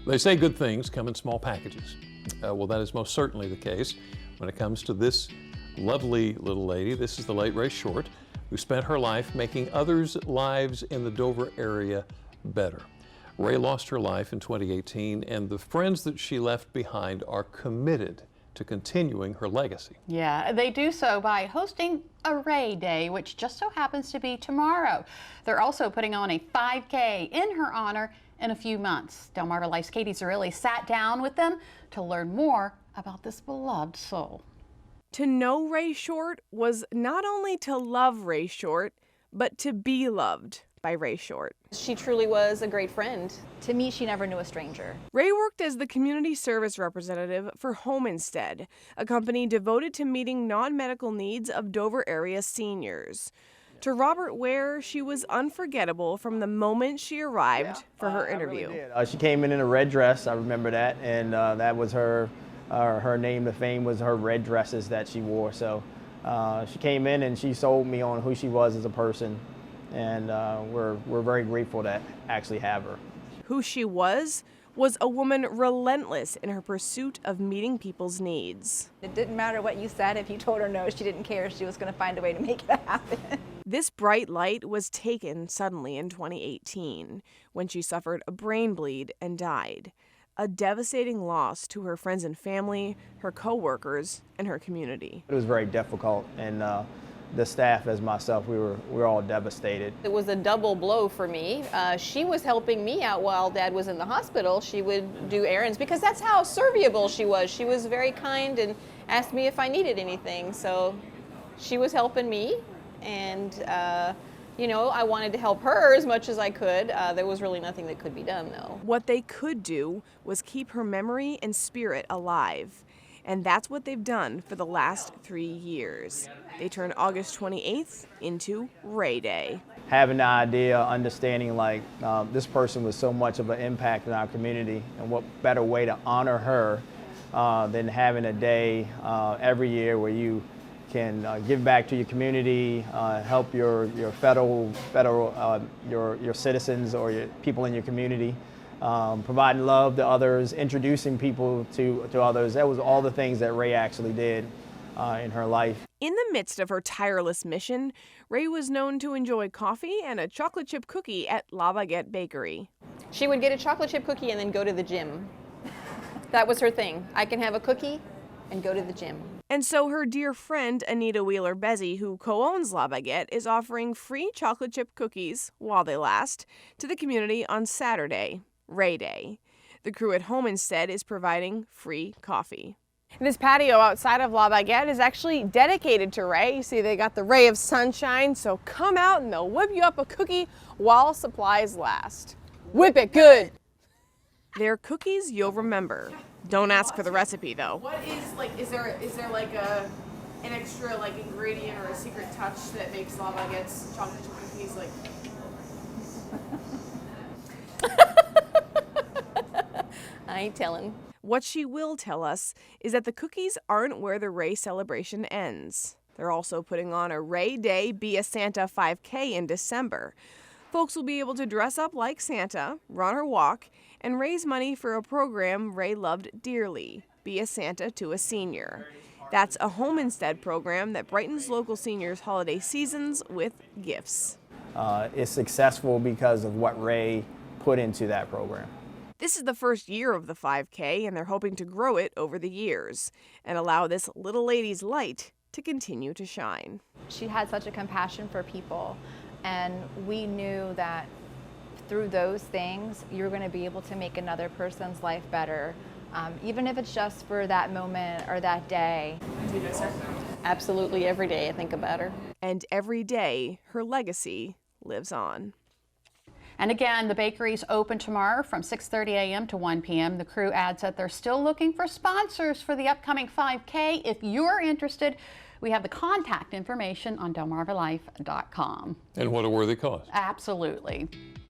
They say good things come in small packages. Well, that is most certainly the case when it comes to this lovely little lady. This is the late Ray Short, who spent her life making others' lives in the Dover area better. Ray lost her life in 2018, and the friends that she left behind are committed to continuing her legacy. Yeah, they do so by hosting a Ray Day, which just so happens to be tomorrow. They're also putting on a 5K in her honor in a few months. Delmarva Life's Katie Zerilli sat down with them to learn more about this beloved soul. To know Ray Short was not only to love Ray Short, but to be loved by Ray Short. She truly was a great friend. To me, she never knew a stranger. Ray worked as the community service representative for Home Instead, a company devoted to meeting non-medical needs of Dover area seniors. To Robert Ware, she was unforgettable from the moment she arrived for her interview. I really did. She came in a red dress, I remember that, and that was her name to fame was her red dresses that she wore. So she came in and she sold me on who she was as a person, and we're very grateful to actually have her. Who she was a woman relentless in her pursuit of meeting people's needs. It didn't matter what you said. If you told her no, she didn't care. She was going to find a way to make it happen. This bright light was taken suddenly in 2018 when she suffered a brain bleed and died. A devastating loss to her friends and family, her co-workers, and her community. It was very difficult, and the staff as myself, we were all devastated. It was a double blow for me. She was helping me out while Dad was in the hospital. She would do errands because that's how serviable she was. She was very kind and asked me if I needed anything. So she was helping me, and you know, I wanted to help her as much as I could. There was really nothing that could be done, though. What they could do was keep her memory and spirit alive. And that's what they've done for the last 3 years. They turned August 28th into Ray Day. Having the idea, understanding like this person was so much of an impact in our community, and what better way to honor her than having a day every year where you can give back to your community, help your citizens or your people in your community. Providing love to others, introducing people to others. That was all the things that Ray actually did in her life. In the midst of her tireless mission, Ray was known to enjoy coffee and a chocolate chip cookie at La Baguette Bakery. She would get a chocolate chip cookie and then go to the gym. That was her thing. I can have a cookie and go to the gym. And so her dear friend Anita Wheeler-Bezzi, who co-owns La Baguette, is offering free chocolate chip cookies, while they last, to the community on Saturday, Ray Day. The crew at Home Instead is providing free coffee. This patio outside of La Baguette is actually dedicated to Ray. You see, they got the ray of sunshine, so come out and they'll whip you up a cookie while supplies last. Whip it good! They're cookies you'll remember. Don't ask for the recipe, though. What is there like an extra ingredient or a secret touch that makes La Baguette's chocolate chip cookies I ain't telling. What she will tell us is that the cookies aren't where the Ray celebration ends. They're also putting on a Ray Day Be a Santa 5K in December. Folks will be able to dress up like Santa, run or walk, and raise money for a program Ray loved dearly, Be a Santa to a Senior. That's a Home Instead program that brightens local seniors' holiday seasons with gifts. It's successful because of what Ray put into that program. This is the first year of the 5K, and they're hoping to grow it over the years and allow this little lady's light to continue to shine. She had such a compassion for people, and we knew that through those things, you're going to be able to make another person's life better, even if it's just for that moment or that day. Absolutely every day I think about her. And every day, her legacy lives on. And again, the bakery's open tomorrow from 6:30 a.m. to 1 p.m. The crew adds that they're still looking for sponsors for the upcoming 5K. If you're interested, we have the contact information on delmarvalife.com. And what a worthy cause. Absolutely.